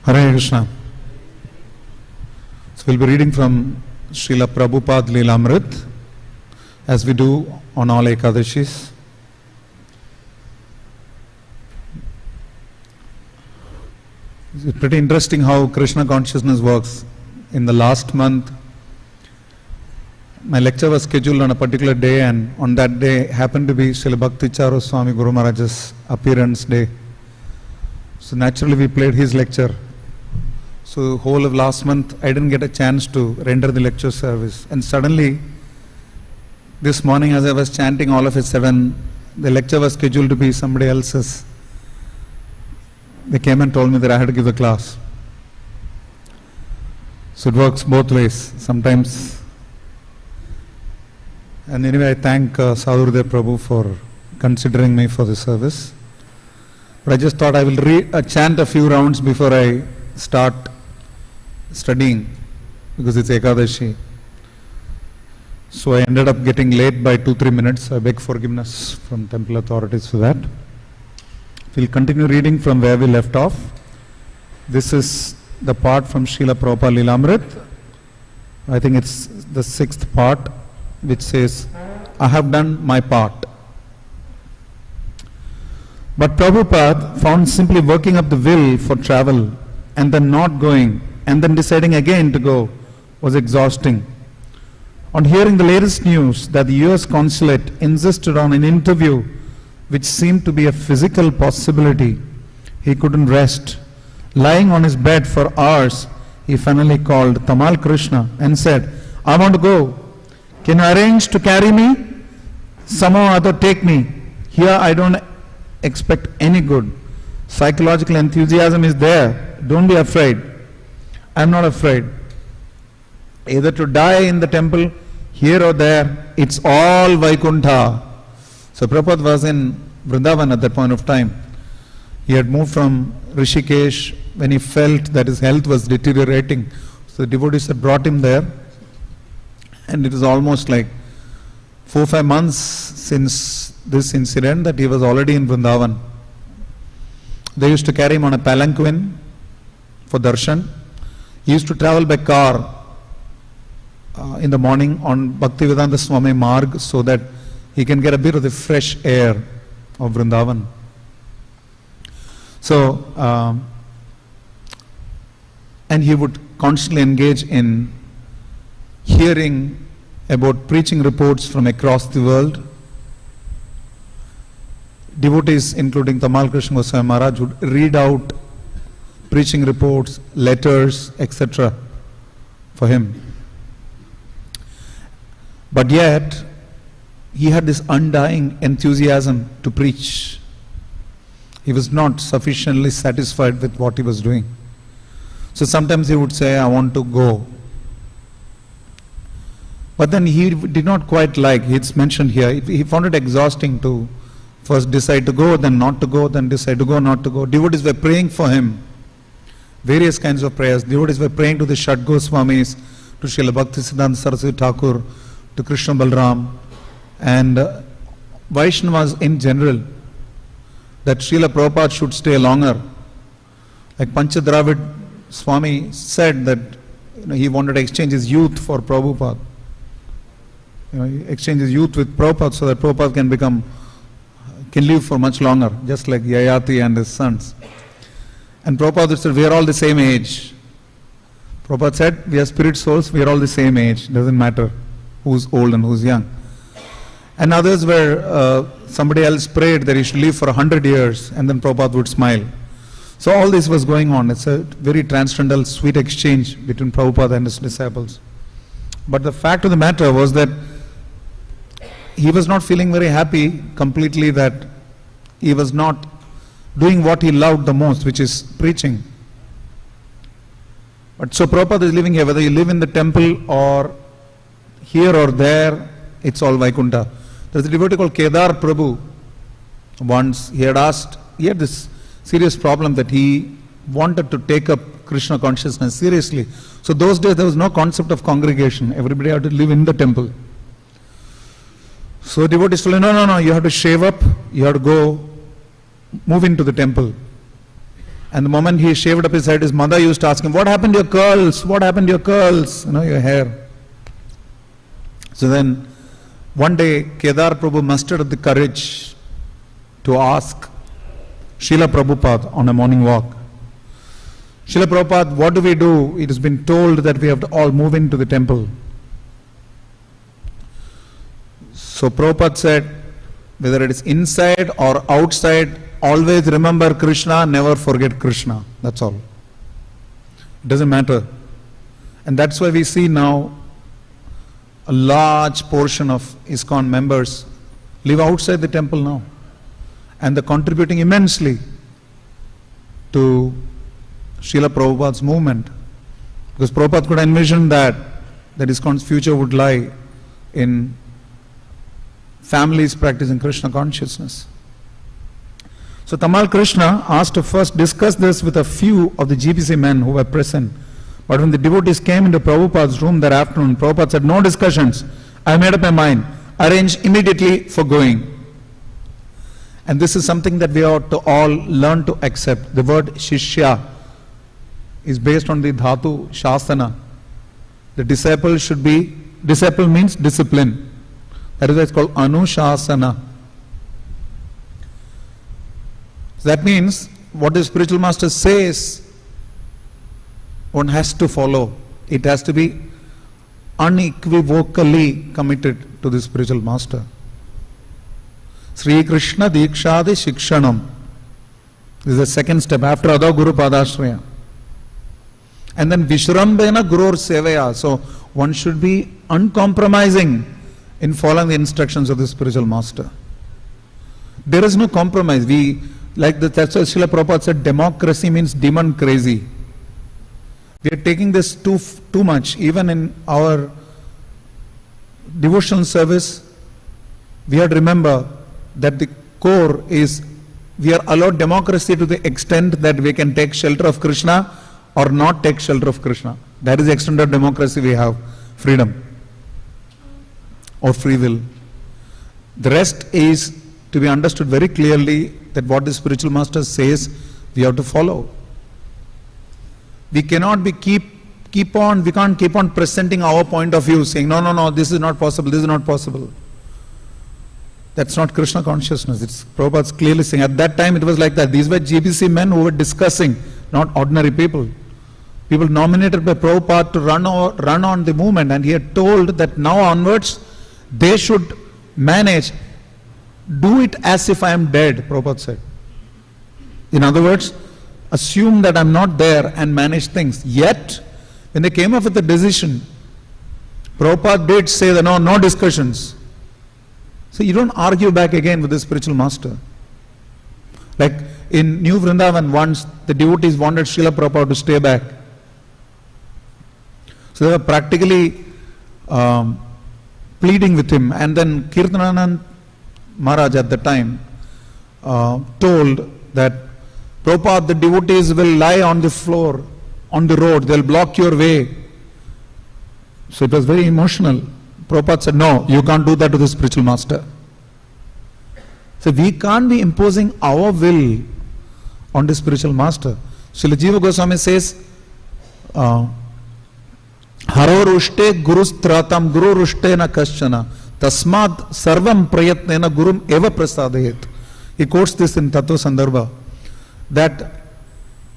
Hare Krishna. So we'll be reading from Srila Prabhupada Lilamrit, as we do on all Ekadashis. It's pretty interesting how Krishna consciousness works. In the last month, my lecture was scheduled on a particular day, and on that day happened to be Srila Bhakti Charu Swami Guru Maharaj's appearance day. So naturally we played his lecture. So whole of last month I didn't get a chance to render the lecture service. And suddenly, this morning as I was chanting all of a sudden, the lecture was scheduled to be somebody else's. They came and told me that I had to give the class. So it works both ways. Sometimes. And anyway, I thank Sadhurudev Prabhu for considering me for the service. But I just thought I will chant a few rounds before I start studying, because it's Ekadashi. So I ended up getting late by 2-3 minutes. I beg forgiveness from temple authorities for that. We'll continue reading from where we left off. This is the part from Srila Prabhupada Lilamrit. I think it's the 6th part, which says, I have done my part. But Prabhupada found simply working up the will for travel and then not going and then deciding again to go was exhausting. On hearing the latest news that the US consulate insisted on an interview which seemed to be a physical possibility, he couldn't rest. Lying on his bed for hours, he finally called Tamal Krishna and said, I want to go. Can you arrange to carry me? Somehow or other take me. Here I don't expect any good. Psychological enthusiasm is there. Don't be afraid. I'm not afraid. Either to die in the temple, here or there, it's all Vaikuntha. So Prabhupada was in Vrindavan at that point of time. He had moved from Rishikesh when he felt that his health was deteriorating. So the devotees had brought him there. And it was almost like 4-5 months since this incident that he was already in Vrindavan. They used to carry him on a palanquin for darshan. He used to travel by car in the morning on Bhaktivedanta Swami Marg so that he can get a bit of the fresh air of Vrindavan. So, and he would constantly engage in hearing about preaching reports from across the world. Devotees, including Tamal Krishna Goswami Maharaj, would read out preaching reports, letters, etc. for him. But yet, he had this undying enthusiasm to preach. He was not sufficiently satisfied with what he was doing. So sometimes he would say, I want to go. But then he did not quite like, it's mentioned here, he found it exhausting to first decide to go, then not to go, then decide to go, not to go. Devotees were praying for him. Various kinds of prayers. Devotees were praying to the Shat Goswamis, to Srila Bhaktisiddhanta Saraswati Thakur, to Krishna Balram, and Vaishnavas in general, that Srila Prabhupada should stay longer. Like Panchadravid Swami said that he wanted to exchange his youth for Prabhupada. He exchange his youth with Prabhupada so that Prabhupada can live for much longer, just like Yayati and his sons. And Prabhupada said, we are all the same age. Prabhupada said, we are spirit souls, we are all the same age. Doesn't matter who's old and who's young. And others were, somebody else prayed that he should live for 100 years, and then Prabhupada would smile. So all this was going on. It's a very transcendental, sweet exchange between Prabhupada and his disciples. But the fact of the matter was that he was not feeling very happy completely, that he was not doing what he loved the most, which is preaching. But so Prabhupada is living here, whether you live in the temple or here or there, it's all Vaikuntha. There's a devotee called Kedar Prabhu. Once he had this serious problem that he wanted to take up Krishna consciousness seriously. So those days there was no concept of congregation. Everybody had to live in the temple. So devotees told him, no, you have to shave up, you have to go move into the temple. And the moment he shaved up his head, his mother used to ask him, what happened to your curls? What happened to your curls? Your hair. So then, one day, Kedar Prabhu mustered the courage to ask Srila Prabhupada on a morning walk, Srila Prabhupada, what do we do? It has been told that we have to all move into the temple. So Prabhupada said, whether it is inside or outside, always remember Krishna, never forget Krishna. That's all. It doesn't matter. And that's why we see now a large portion of Iskcon members live outside the temple now. And they're contributing immensely to Srila Prabhupada's movement. Because Prabhupada could envision that Iskcon's future would lie in families practicing Krishna consciousness. So Tamal Krishna asked to first discuss this with a few of the GPC men who were present. But when the devotees came into Prabhupada's room that afternoon, Prabhupada said, no discussions. I made up my mind. Arrange immediately for going. And this is something that we ought to all learn to accept. The word Shishya is based on the Dhatu Shasana. The disciple should be, disciple means discipline. That is why it's called Anushasana. So that means what the spiritual master says, one has to follow. It has to be unequivocally committed to the spiritual master. Sri Krishna Dikshadi Shikshanam. This is the second step after Adha Guru Padashraya. And then Vishrambena Gurur Sevaya. So one should be uncompromising in following the instructions of the spiritual master. There is no compromise. That's why Srila Prabhupada said democracy means demon crazy. We are taking this too much. Even in our devotional service, we have to remember that the core is we are allowed democracy to the extent that we can take shelter of Krishna or not take shelter of Krishna. That is the extent of democracy we have, freedom or free will. The rest is to be understood very clearly that what the spiritual master says, we have to follow. We cannot we can't keep on presenting our point of view, saying, no, this is not possible, this is not possible. That's not Krishna consciousness. It's Prabhupada's clearly saying. At that time it was like that. These were GBC men who were discussing, not ordinary people. People nominated by Prabhupada to run on the movement, and he had told that now onwards they should manage, do it as if I am dead, Prabhupada said. In other words, assume that I'm not there and manage things. Yet, when they came up with the decision, Prabhupada did say that no discussions. So you don't argue back again with the spiritual master. Like in New Vrindavan once, the devotees wanted Srila Prabhupada to stay back. So they were practically pleading with him. And then Kirtans Maharaj at the time told that Prabhupada, the devotees will lie on the floor, on the road, they'll block your way. So it was very emotional. Prabhupada said, no, you can't do that to the spiritual master. So we can't be imposing our will on the spiritual master. Srila Jiva Goswami says, Haro rushte gurustratam guru rushte na kaschana tasmad sarvam prayatnena gurum eva prasadayet. He quotes this in Tattva Sandarbha, that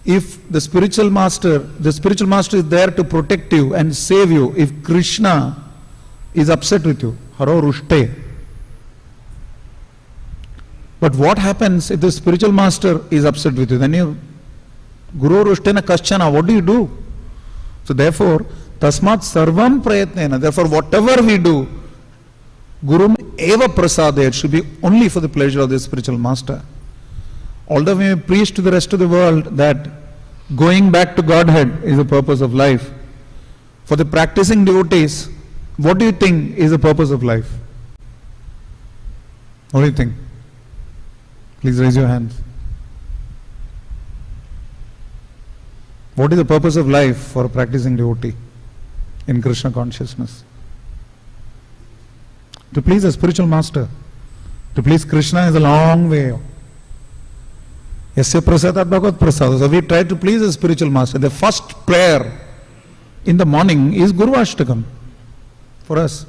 if the spiritual master is there to protect you and save you, if Krishna is upset with you, Haro rushte. But what happens if the spiritual master is upset with you? Then you, Guru rushtena kaschana, what do you do? So therefore, tasmat sarvam prayatnena, therefore whatever we do, Gurum eva prasadayat, should be only for the pleasure of the spiritual master. Although we may preach to the rest of the world that going back to Godhead is the purpose of life, for the practicing devotees, what do you think is the purpose of life? What do you think? Please raise your hands. What is the purpose of life for a practicing devotee in Krishna consciousness? To please a spiritual master. To please Krishna is a long way. Yasya prasadat bhagavad prasad. So we try to please the spiritual master. The first prayer in the morning is Guru Ashtakam for us.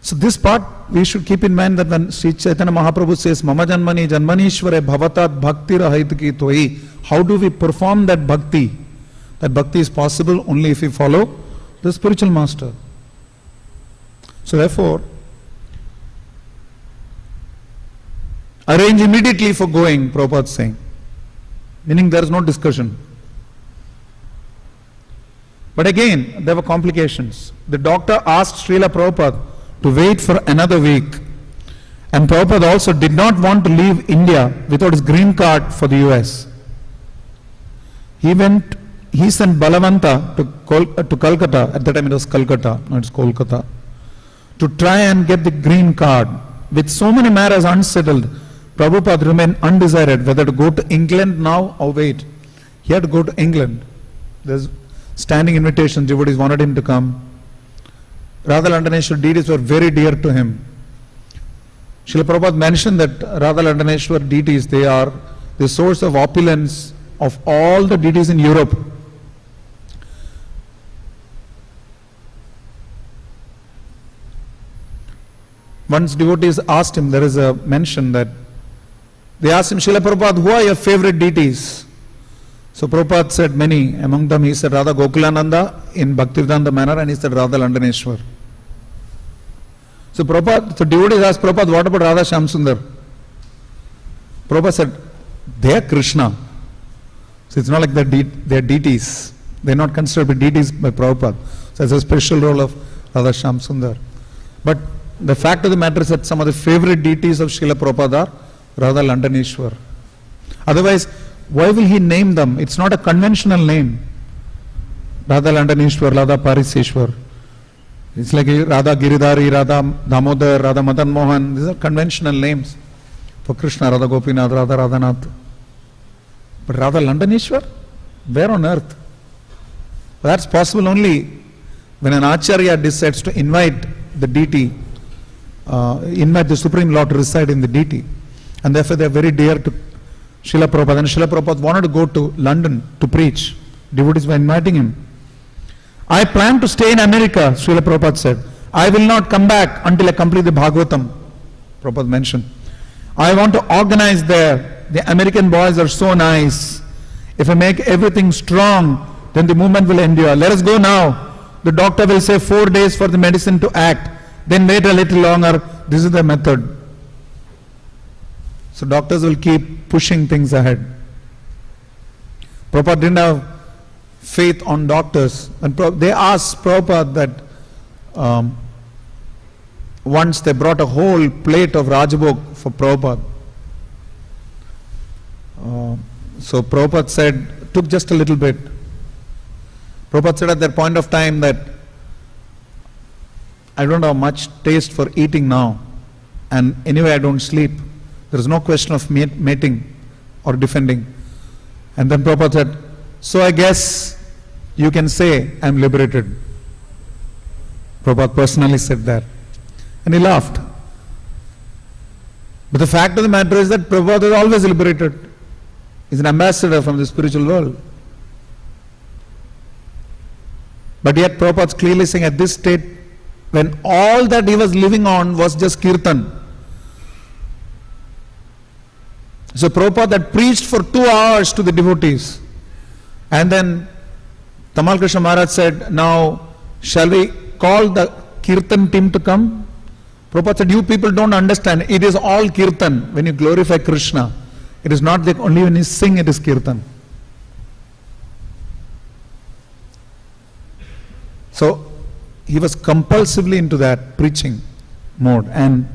So this part we should keep in mind, that when Sri Chaitanya Mahaprabhu says Mama Janmani Janmanishware Bhavatat Bhakti Rahitki Toi, how do we perform that bhakti? That bhakti is possible only if we follow the spiritual master. So therefore, arrange immediately for going, Prabhupada is saying. Meaning there is no discussion. But again, there were complications. The doctor asked Srila Prabhupada to wait for another week. And Prabhupada also did not want to leave India without his green card for the US. He sent Balavanta to Calcutta. At that time it was Calcutta, not Kolkata, to try and get the green card. With so many matters unsettled, Prabhupada remained undecided whether to go to England now or wait. He had to go to England. There's standing invitations, devotees wanted him to come. Radha Landaneshwar deities were very dear to him. Srila Prabhupada mentioned that Radha Landaneshwar deities, they are the source of opulence of all the deities in Europe. Once devotees asked him, there is a mention that they asked him, Srila Prabhupada, who are your favorite deities? So Prabhupada said many. Among them he said Radha Gokulananda in Bhaktivedanta manner, and he said Radha Landaneshwar. So devotees asked Prabhupada, what about Radha Shyamsundar? Prabhupada said, they are Krishna. So it's not like they are deities. They are not considered to be deities by Prabhupada. So it's a special role of Radha Shyamsundar. But the fact of the matter is that some of the favorite deities of Srila Prabhupada are Radha Landaneshwar. Otherwise, why will he name them? It's not a conventional name. Radha Landaneshwar, Radha Pariseshwar. It's like Radha Giridhari, Radha Damodar, Radha Madan Mohan. These are conventional names for Krishna, Radha Gopinath, Radha Radhanath. But Radha Landaneshwar? Where on earth? That's possible only when an Acharya decides to invite the deity, invite the Supreme Lord to reside in the deity. And therefore they are very dear to Srila Prabhupada. And Srila Prabhupada wanted to go to London to preach. Devotees were inviting him. I plan to stay in America, Srila Prabhupada said. I will not come back until I complete the Bhagavatam, Prabhupada mentioned. I want to organize there. The American boys are so nice. If I make everything strong, then the movement will endure. Let us go now. The doctor will say 4 days for the medicine to act. Then wait a little longer. This is the method. So doctors will keep pushing things ahead. Prabhupada didn't have faith on doctors. And they asked Prabhupada that once they brought a whole plate of Rajabhog for Prabhupada. So Prabhupada said, took just a little bit. Prabhupada said at that point of time that I don't have much taste for eating now, and anyway I don't sleep. There is no question of mating or defending. And then Prabhupada said, so I guess you can say I am liberated. Prabhupada personally said that. And he laughed. But the fact of the matter is that Prabhupada is always liberated. He is an ambassador from the spiritual world. But yet Prabhupada is clearly saying at this state, when all that he was living on was just Kirtan. So Prabhupada had preached for 2 hours to the devotees. And then Tamal Krishna Maharaj said, now shall we call the Kirtan team to come? Prabhupada said, you people don't understand. It is all Kirtan when you glorify Krishna. It is not that only when you sing it is Kirtan. So he was compulsively into that preaching mode, and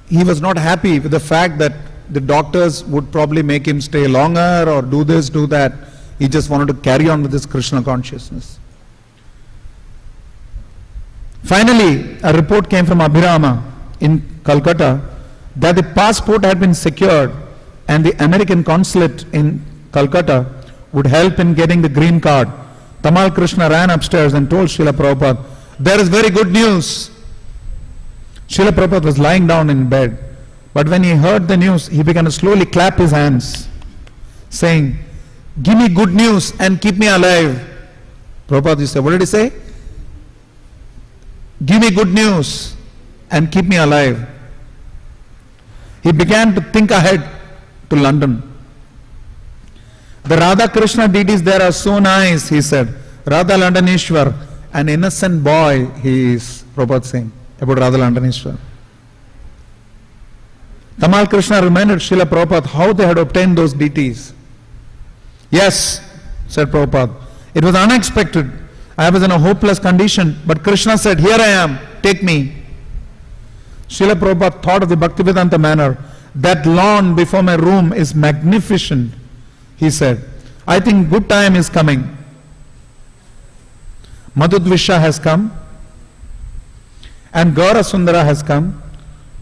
he was not happy with the fact that the doctors would probably make him stay longer or do this, do that. He just wanted to carry on with his Krishna consciousness. Finally, a report came from Abhirama in Calcutta that the passport had been secured and the American consulate in Calcutta would help in getting the green card. Tamal Krishna ran upstairs and told Srila Prabhupada, there is very good news. Srila Prabhupada was lying down in bed. But when he heard the news, he began to slowly clap his hands, saying, "Give me good news and keep me alive." Prabhupada said, what did he say? "Give me good news and keep me alive." He began to think ahead to London. "The Radha Krishna deities there are so nice," he said. "Radha Londoneshwar, an innocent boy he is," Prabhupada saying about Radha Londoneshwar. Tamal Krishna reminded Srila Prabhupada how they had obtained those deities. "Yes," said Prabhupada, "it was unexpected. I was in a hopeless condition, but Krishna said, 'Here I am, take me.'" Srila Prabhupada thought of the Bhaktivedanta manner. "That lawn before my room is magnificent," he said. "I think good time is coming. Madhudvisha has come, and Gaura Sundara has come.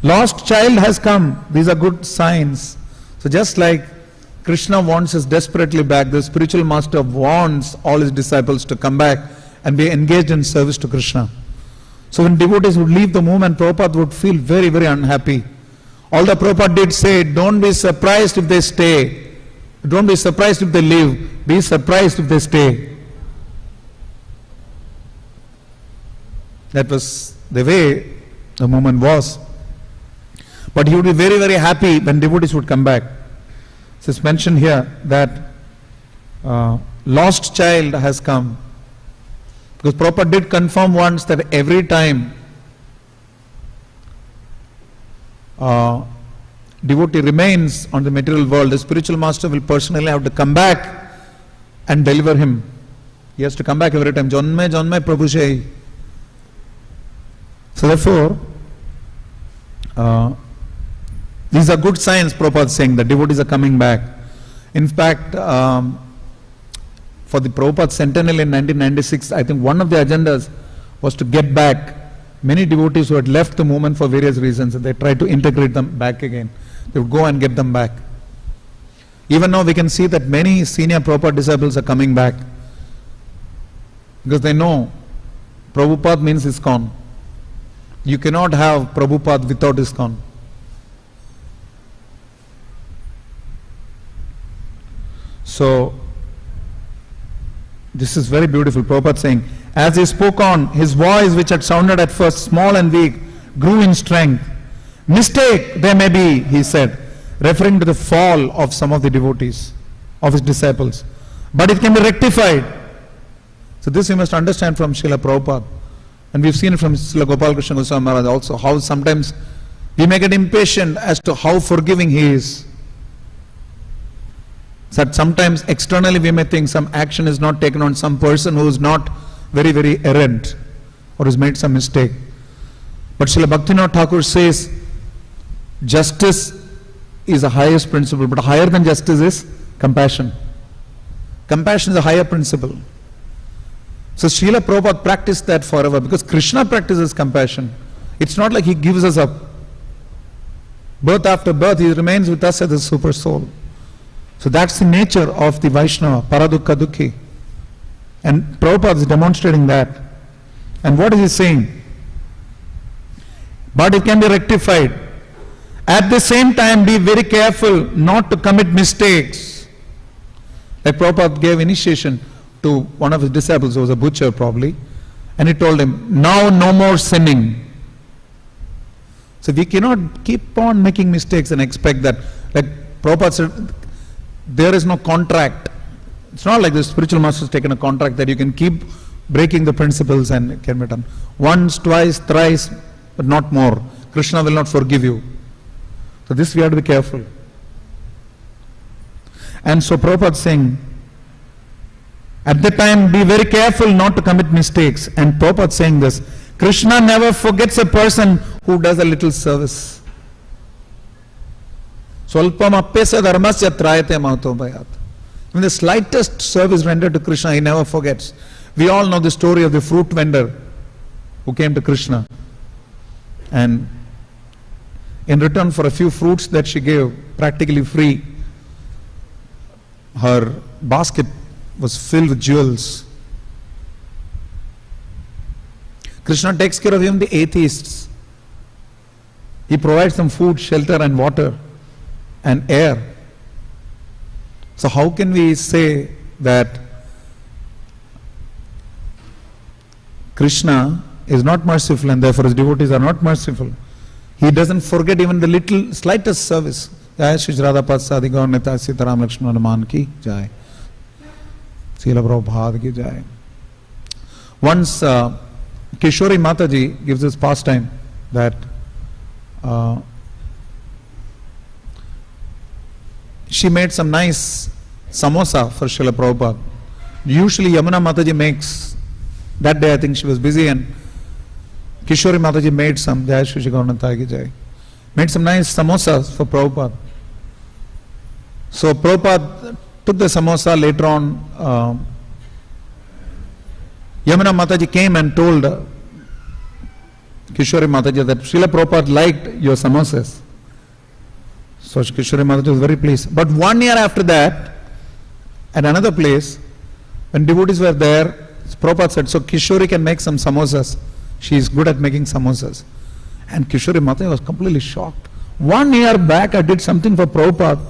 Lost child has come. These are good signs." So just like Krishna wants us desperately back, the spiritual master wants all his disciples to come back and be engaged in service to Krishna. So when devotees would leave the movement, Prabhupada would feel very, very unhappy. Although Prabhupada did say, don't be surprised if they stay. Don't be surprised if they leave. Be surprised if they stay. That was the way the movement was. But he would be very, very happy when devotees would come back. So it's mentioned here that lost child has come. Because Prabhupada did confirm once that every time devotee remains on the material world, the spiritual master will personally have to come back and deliver him. He has to come back every time. Janme janme Prabhu Shai. So therefore, these are good signs, Prabhupada is saying, that devotees are coming back. In fact, for the Prabhupada centennial in 1996, I think one of the agendas was to get back many devotees who had left the movement for various reasons, and they tried to integrate them back again. They would go and get them back. Even now we can see that many senior Prabhupada disciples are coming back, because they know Prabhupada means Iskcon. You cannot have Prabhupada without Iskcon. So, this is very beautiful. Prabhupada saying, as he spoke on, his voice, which had sounded at first small and weak, grew in strength. "Mistake there may be," he said, referring to the fall of some of the devotees, of his disciples. "But it can be rectified." So this you must understand from Srila Prabhupada. And we've seen it from Srila Gopal Krishna Goswami Maharaj also, how sometimes we may get impatient as to how forgiving he is. That sometimes externally we may think some action is not taken on some person who is not very, very errant or has made some mistake. But Srila Bhaktivinoda Thakur says, justice is the highest principle, but higher than justice is compassion. Compassion is a higher principle. So Srila Prabhupada practiced that forever, because Krishna practices compassion. It's not like he gives us up. Birth after birth, he remains with us as a super soul. So that's the nature of the Vaishnava, Paradukha Dukhi. And Prabhupada is demonstrating that. And what is he saying? But it can be rectified. At the same time, be very careful not to commit mistakes. Like Prabhupada gave initiation to one of his disciples, who was a butcher probably, and he told him, "Now no more sinning." So we cannot keep on making mistakes and expect that. Like Prabhupada said, there is no contract. It's not like the spiritual master has taken a contract that you can keep breaking the principles and it can be done. Once, twice, thrice, but not more. Krishna will not forgive you. So this we have to be careful. And so Prabhupada is saying, at the time, be very careful not to commit mistakes. And Prabhupada is saying this, Krishna never forgets a person who does a little service. Swalpam appesya dharmasya trayate mahto bhayat. When the slightest service rendered to Krishna, he never forgets. We all know the story of the fruit vendor who came to Krishna. And in return for a few fruits that she gave, practically free, her basket was filled with jewels. Krishna takes care of even the atheists. He provides them food, shelter and water and air. So how can we say that Krishna is not merciful and therefore his devotees are not merciful? He doesn't forget even the little, slightest service. Jai Shri Radha Parthasarthi Gaurneta Sitaram Lakshmana Hanuman ki Jai. Srila Prabhupada ki Jai. Once Kishori Mataji gives this pastime that she made some nice samosa for Srila Prabhupada. Usually Yamuna Mataji makes, that day I think she was busy, and Kishori Mataji made some, Jai Shri Gaurneta ki Jai, made some nice samosas for Prabhupada. So Prabhupada took the samosa. Later on, Yamuna Mataji came and told Kishori Mataji that Srila Prabhupada liked your samosas. So Kishori Mataji was very pleased. But 1 year after that, at another place, when devotees were there, Prabhupada said, so Kishori can make some samosas. She is good at making samosas. And Kishori Mataji was completely shocked. 1 year back I did something for Prabhupada,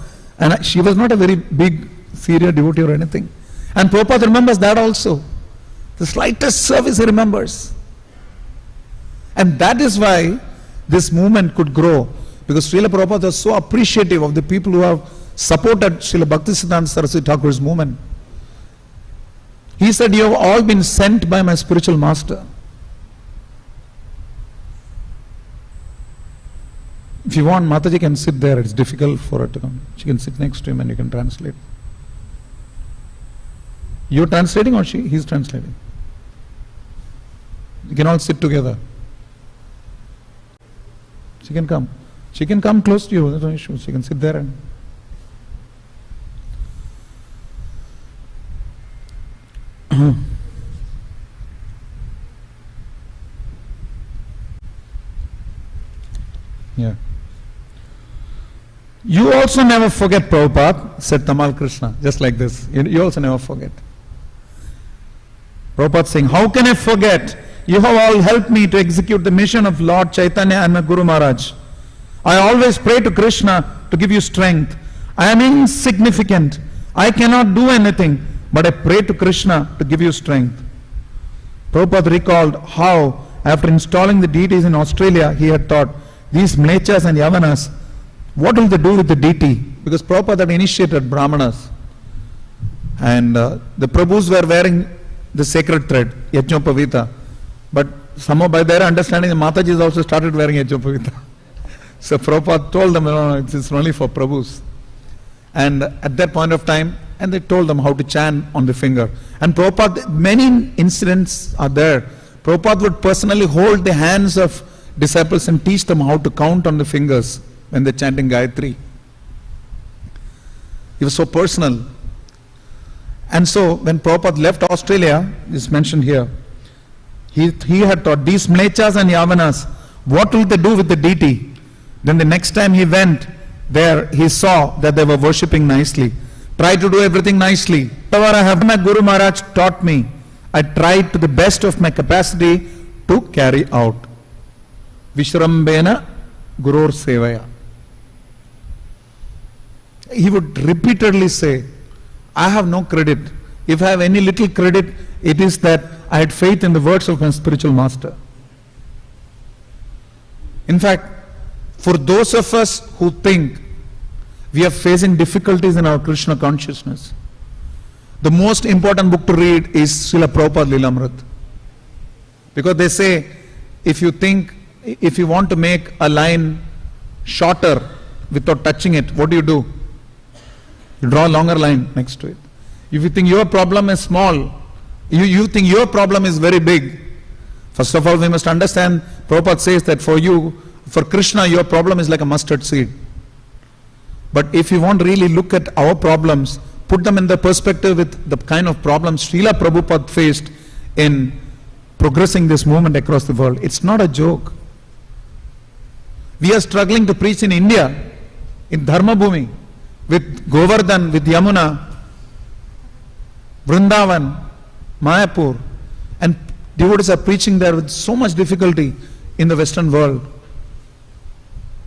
and she was not a very big, serious devotee or anything. And Prabhupada remembers that also. The slightest service he remembers. And that is why this movement could grow. Because Srila Prabhupada was so appreciative of the people who have supported Srila Bhaktisiddhanta Saraswati Thakur's movement. He said, you have all been sent by my spiritual master. If you want, Mataji can sit there. It's difficult for her to come. She can sit next to him and you can translate. You're translating or he's translating? You can all sit together. She can come. She can come close to you. There's no issue. She can sit there and... yeah. You also never forget, Prabhupada, said Tamal Krishna, just like this. You also never forget. Prabhupada saying, how can I forget? You have all helped me to execute the mission of Lord Chaitanya and my Guru Maharaj. I always pray to Krishna to give you strength. I am insignificant. I cannot do anything, but I pray to Krishna to give you strength. Prabhupada recalled how, after installing the deities in Australia, he had thought, these mlechas and yavanas, what will they do with the deity? Because Prabhupada had initiated Brahmanas. And the Prabhus were wearing the sacred thread, Yajnopavita. But somehow by their understanding, the Matajis also started wearing Yajnopavita. So Prabhupada told them, no, it's only for Prabhus. And at that point of time, and they told them how to chant on the finger. And Prabhupada, many incidents are there. Prabhupada would personally hold the hands of disciples and teach them how to count on the fingers when they're chanting Gayatri. It was so personal. And so when Prabhupada left Australia, it's mentioned here, he had taught these mlechas and yavanas, what will they do with the deity? Then the next time he went there, he saw that they were worshipping nicely. Try to do everything nicely. Whatever I have, my Guru Maharaj taught me, I tried to the best of my capacity to carry out. Vishrambena Gurur Sevaya. He would repeatedly say, I have no credit. If I have any little credit, it is that I had faith in the words of my spiritual master. In fact, for those of us who think we are facing difficulties in our Krishna consciousness, the most important book to read is Srila Prabhupada Lilamrit. Because they say, if you want to make a line shorter without touching it, what do? You draw a longer line next to it. If you think your problem is small, you think your problem is very big. First of all, we must understand, Prabhupada says that for Krishna, your problem is like a mustard seed. But if you want to really look at our problems, put them in the perspective with the kind of problems Srila Prabhupada faced in progressing this movement across the world. It's not a joke. We are struggling to preach in India, in Dharma Bhumi, with Govardhan, with Yamuna, Vrindavan, Mayapur, and devotees are preaching there with so much difficulty in the Western world.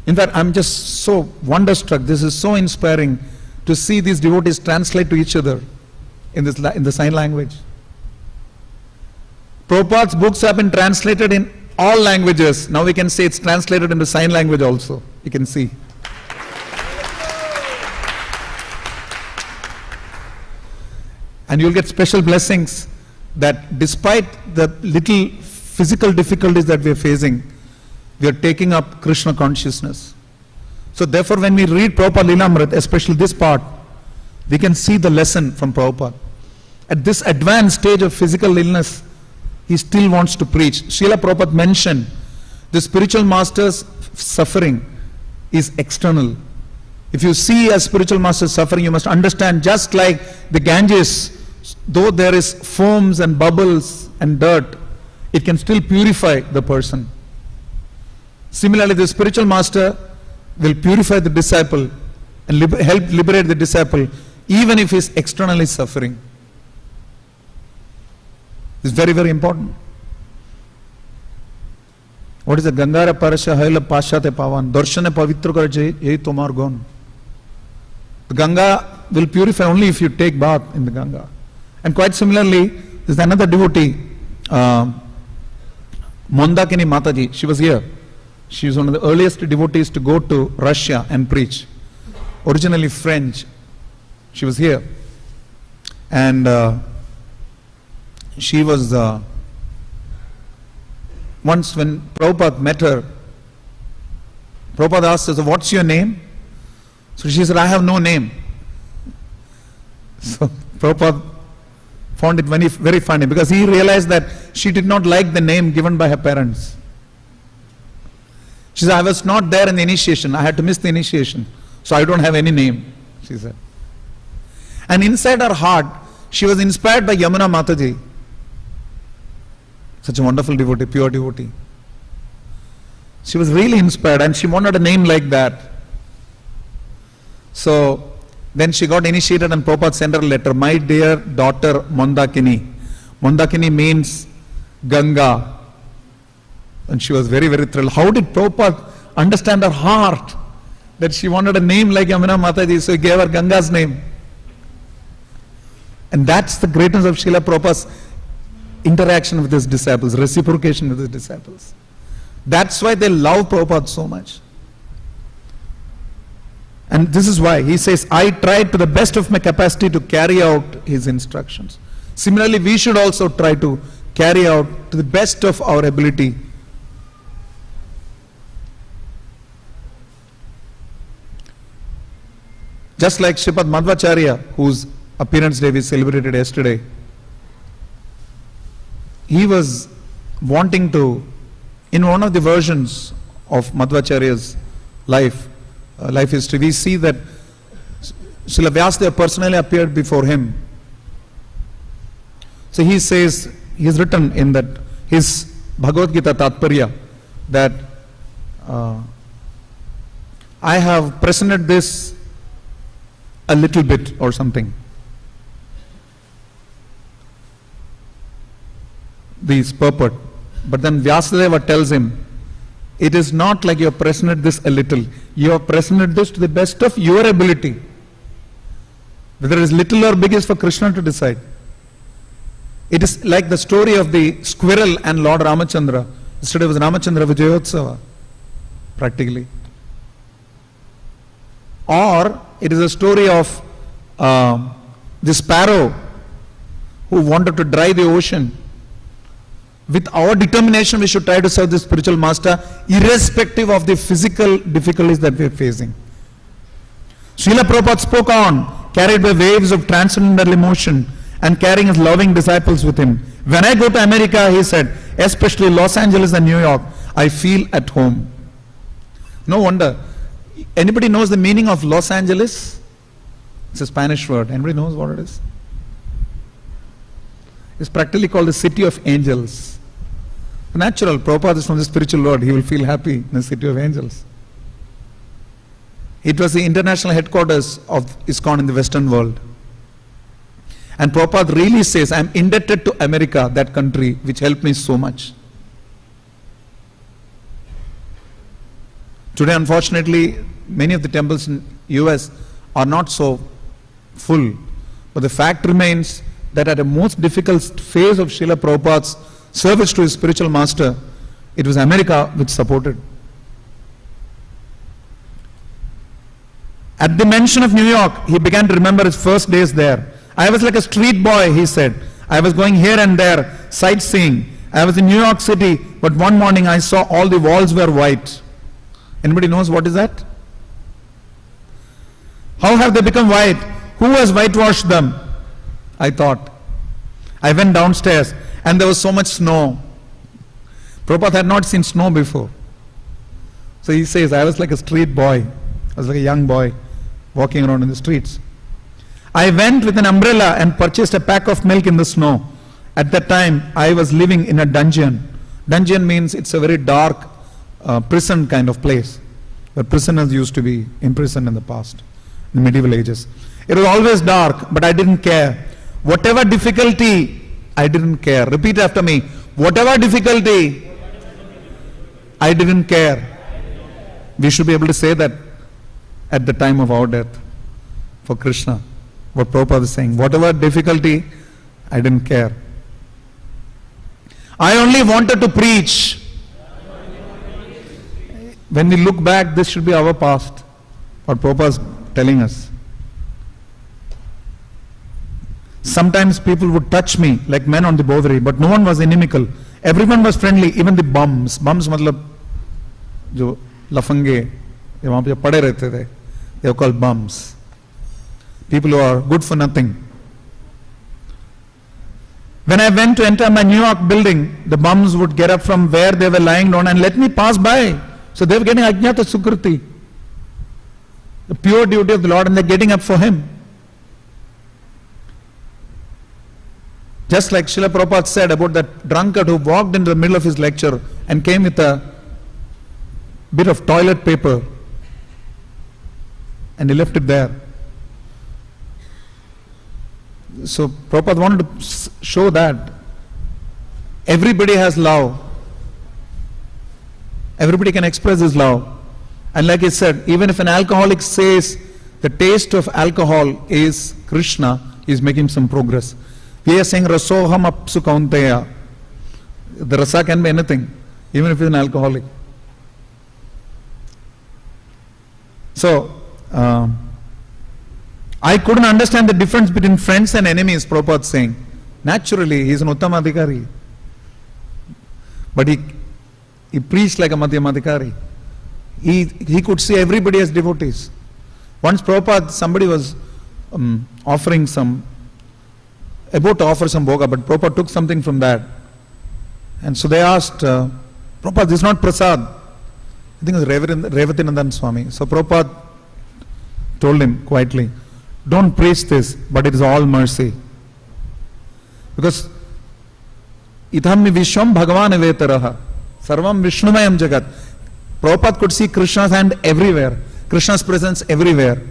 In fact, I'm just so wonderstruck. This is so inspiring to see these devotees translate to each other in the sign language. Prabhupada's books have been translated in all languages. Now we can say it's translated into sign language also. You can see. And you'll get special blessings that despite the little physical difficulties that we are facing, we are taking up Krishna consciousness. So therefore when we read Prabhupada Lilamrit, especially this part, we can see the lesson from Prabhupada. At this advanced stage of physical illness, he still wants to preach. Srila Prabhupada mentioned the spiritual master's suffering is external. If you see a spiritual master suffering, you must understand, just like the Ganges, though there is foams and bubbles and dirt, it can still purify the person. Similarly, the spiritual master will purify the disciple and help liberate the disciple, even if he is externally suffering. It's very, very important. What is the Gangara Parasha Haila Pashate Pavan? Darshane Pavitra Karaje Ye Tomar Gon. The Ganga will purify only if you take bath in the Ganga. And quite similarly, there's another devotee, Mandakini Mataji. She was here. She was one of the earliest devotees to go to Russia and preach. Originally French. She was here. And she was, once when Prabhupada met her, Prabhupada asked her, what's your name? So she said, I have no name. So Prabhupada found it very, very funny, because he realized that she did not like the name given by her parents. She said, I was not there in the initiation. I had to miss the initiation. So I don't have any name, she said. And inside her heart, she was inspired by Yamuna Mataji. Such a wonderful devotee, pure devotee. She was really inspired and she wanted a name like that. So then she got initiated and Prabhupada sent her a letter. My dear daughter Mandakini. Mandakini means Ganga. And she was very, very thrilled. How did Prabhupada understand her heart? That she wanted a name like Yamuna Mataji, so he gave her Ganga's name. And that's the greatness of Srila Prabhupada's interaction with his disciples, reciprocation with his disciples. That's why they love Prabhupada so much. And this is why he says, I tried to the best of my capacity to carry out his instructions. Similarly, we should also try to carry out to the best of our ability. Just like Sripad Madhvacharya, whose appearance day we celebrated yesterday, he was wanting to, in one of the versions of Madhvacharya's life history, we see that Srila Vyasadeva personally appeared before him. So he says, he has written in that his Bhagavad Gita Tatparya that I have presented this a little bit or something. This purport. But then Vyasadeva tells him, it is not like you have presented this a little. You have presented this to the best of your ability. Whether it is little or big is for Krishna to decide. It is like the story of the squirrel and Lord Ramachandra. Yesterday was Ramachandra Vijayotsava, practically. Or it is a story of the sparrow who wanted to dry the ocean. With our determination, we should try to serve the spiritual master, irrespective of the physical difficulties that we are facing. Srila Prabhupada spoke on, carried by waves of transcendental emotion and carrying his loving disciples with him. When I go to America, he said, especially Los Angeles and New York, I feel at home. No wonder. Anybody knows the meaning of Los Angeles? It's a Spanish word. Anybody knows what it is? It's practically called the city of angels. Natural, Prabhupada is from the spiritual world. He will feel happy in the city of angels. It was the international headquarters of Iskcon in the Western world. And Prabhupada really says, I am indebted to America, that country, which helped me so much. Today, unfortunately, many of the temples in US are not so full. But the fact remains that at a most difficult phase of Srila Prabhupada's service to his spiritual master, it was America which supported. At the mention of New York, he began to remember his first days there. I was like a street boy, he said. I was going here and there, sightseeing. I was in New York City, but one morning I saw all the walls were white. Anybody knows what is that? How have they become white? Who has whitewashed them? I thought. I went downstairs and there was so much snow. Prabhupada had not seen snow before. So he says, I was like a street boy. I was like a young boy walking around in the streets. I went with an umbrella and purchased a pack of milk in the snow. At that time, I was living in a dungeon. Dungeon means it's a very dark prison kind of place, where prisoners used to be imprisoned in the past, in medieval ages. It was always dark, but I didn't care. Whatever difficulty, I didn't care. Repeat after me. Whatever difficulty, I didn't care. We should be able to say that at the time of our death for Krishna. What Prabhupada is saying. Whatever difficulty, I didn't care. I only wanted to preach. When we look back, this should be our past. What Prabhupada is telling us. Sometimes people would touch me like men on the Bovary, but no one was inimical. Everyone was friendly, even the bums. Bums matlab jo lafange, ye wahan pe pade rehte the. They were called bums. People who are good for nothing. When I went to enter my New York building, the bums would get up from where they were lying down and let me pass by. So they were getting ajnata sukriti, the pure duty of the Lord, and they're getting up for Him. Just like Srila Prabhupada said about that drunkard who walked into the middle of his lecture and came with a bit of toilet paper and he left it there. So Prabhupada wanted to show that everybody has love. Everybody can express his love. And like he said, even if an alcoholic says the taste of alcohol is Krishna, he is making some progress. We are saying Rasoham apsu kaunteya. The rasa can be anything, even if he is an alcoholic. So, I couldn't understand the difference between friends and enemies, Prabhupada is saying. Naturally, he is an Uttamadhikari. But he preached like a Madhyamadhikari. He could see everybody as devotees. Once Prabhupada, somebody was offering about to offer some bhoga, but Prabhupada took something from that. And so they asked, Prabhupada, this is not prasad. I think it was Revatinandan Swami. So Prabhupada told him quietly, don't preach this, but it is all mercy. Because Itham Vishwam Bhagavan Evetaraha Sarvam Vishnumayam Jagat. Prabhupada could see Krishna's hand everywhere, Krishna's presence everywhere.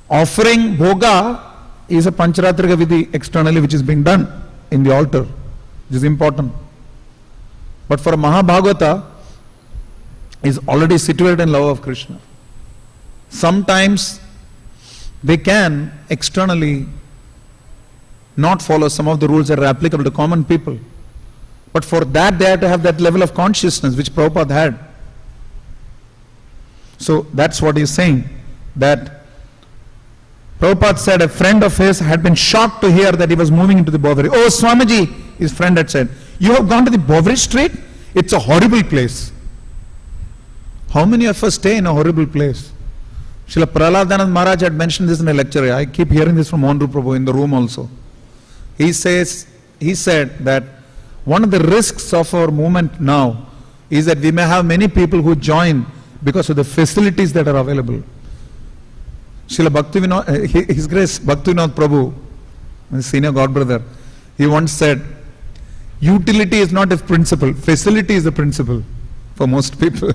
Offering bhoga is a Pancharatrika Vidhi externally which is being done in the altar, which is important. But for a Mahabhagavata, is already situated in love of Krishna. Sometimes they can externally not follow some of the rules that are applicable to common people. But for that they have to have that level of consciousness which Prabhupada had. So that's what he's saying, that Prabhupada said a friend of his had been shocked to hear that he was moving into the Bovary. Oh Swamiji, his friend had said, you have gone to the Bovary street? It's a horrible place. How many of us stay in a horrible place? Srila Prahladana Maharaj had mentioned this in a lecture. I keep hearing this from Monru Prabhu in the room also. He said that one of the risks of our movement now is that we may have many people who join because of the facilities that are available. Srila Bhaktivinoda, His Grace Bhaktivinoda Prabhu, his senior god brother, he once said, utility is not a principle, facility is the principle for most people.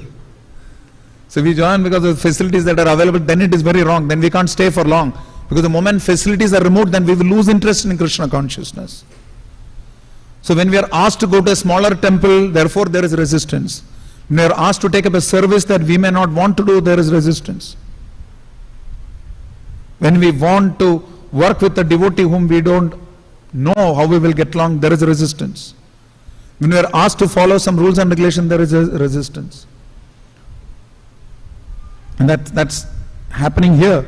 So we join because of the facilities that are available, then it is very wrong, then we can't stay for long. Because the moment facilities are removed, then we will lose interest in Krishna consciousness. So when we are asked to go to a smaller temple, therefore there is resistance. When we are asked to take up a service that we may not want to do, there is resistance. When we want to work with a devotee whom we don't know how we will get along, there is a resistance. When we are asked to follow some rules and regulations, there is a resistance. And that's happening here.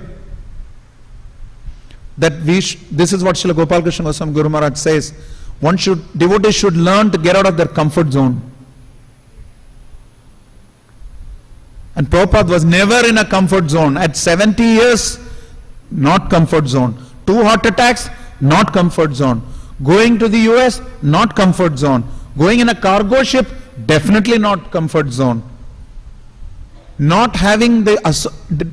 That this is what Srila Gopal Krishna Goswami Guru Maharaj says. Devotees should learn to get out of their comfort zone. And Prabhupada was never in a comfort zone. At 70 years, not comfort zone. 2 heart attacks, not comfort zone. Going to the US, not comfort zone. Going in a cargo ship, definitely not comfort zone. Not having the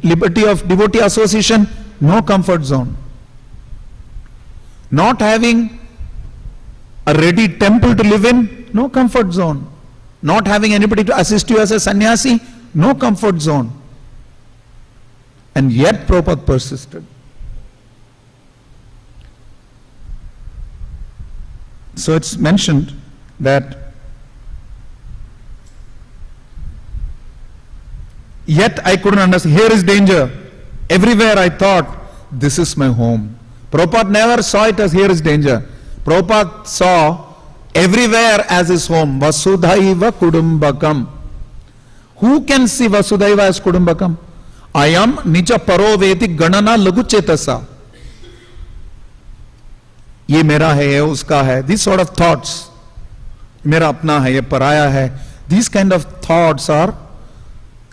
liberty of devotee association, no comfort zone. Not having a ready temple to live in, no comfort zone. Not having anybody to assist you as a sannyasi, no comfort zone. And yet Prabhupada persisted. So it's mentioned that yet I couldn't understand. Here is danger. Everywhere I thought, this is my home. Prabhupada never saw it as here is danger. Prabhupada saw everywhere as his home. Vasudhaiva Kudumbakam. Who can see Vasudhaiva as Kudumbakam? Ayam Nija Paroveti Ganana Lagu Chetasa. ये मेरा है, ये उसका है. These sort of thoughts. मेरा अपना है, ये पराया है. These kind of thoughts are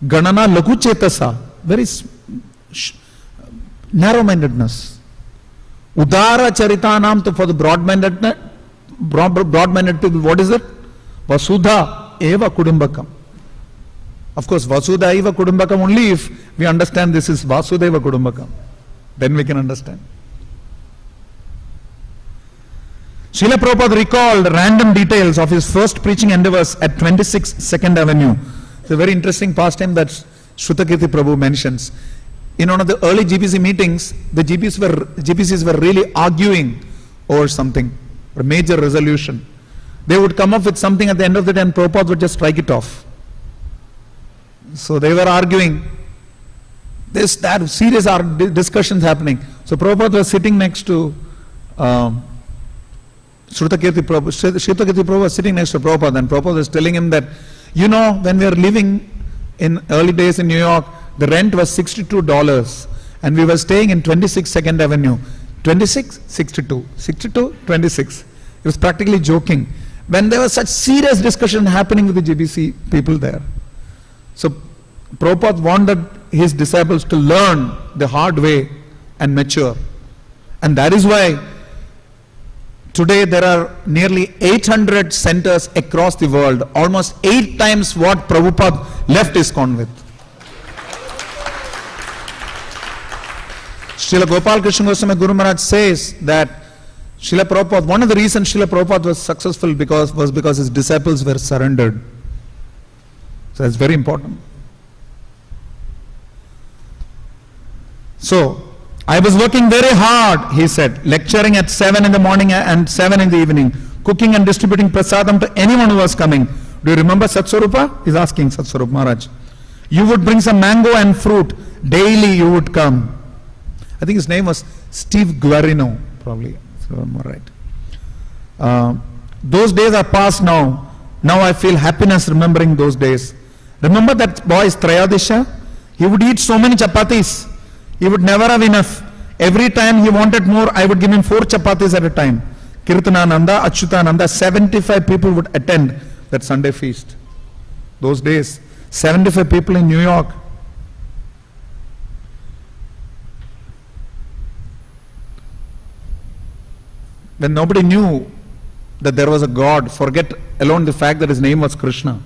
Ganana Lagu Chetasa. Very narrow-mindedness. Udara Charitanam, for the broad-minded people, what is it? Vasudha Eva Kudumbakam. Of course, Vasudha Eva Kudumbakam only if we understand this is Vasudeva Kudumbakam. Then we can understand. Srila Prabhupada recalled random details of his first preaching endeavors at 26 2nd Avenue. It's a very interesting pastime that Shrutakirti Prabhu mentions. In one of the early GPC meetings, the GPCs were really arguing over something, a major resolution. They would come up with something at the end of the day and Prabhupada would just strike it off. So they were arguing, this, that, serious discussions happening. So Prabhupada was sitting next to Shrutakirti Prabhu was sitting next to Prabhupada, and Prabhupada was telling him that, you know, when we were living in early days in New York, the rent was $62 and we were staying in 26 2nd Avenue. 26, 62, 62, 26. He was practically joking. When there was such serious discussion happening with the GBC people there. So Prabhupada wanted his disciples to learn the hard way and mature. And that is why today there are nearly 800 centers across the world, almost 8 times what Prabhupada left Iskcon with. Srila Gopal Krishna Goswami Guru Maharaj says that Srila Prabhupada, one of the reasons Srila Prabhupada was successful was because his disciples were surrendered. So that's very important. So, I was working very hard, he said, lecturing at 7 in the morning and 7 in the evening, cooking and distributing prasadam to anyone who was coming. Do you remember Satswarupa? He's asking Satswarupa Maharaj. You would bring some mango and fruit. Daily you would come. I think his name was Steve Guarino, probably. Right. Those days are past now. Now I feel happiness remembering those days. Remember that boy Trayadisha? He would eat so many chapatis. He would never have enough. Every time he wanted more, I would give him 4 chapatis at a time. Kirtanananda, Achyutananda, 75 people would attend that Sunday feast. Those days, 75 people in New York. When nobody knew that there was a God, forget alone the fact that his name was Krishna.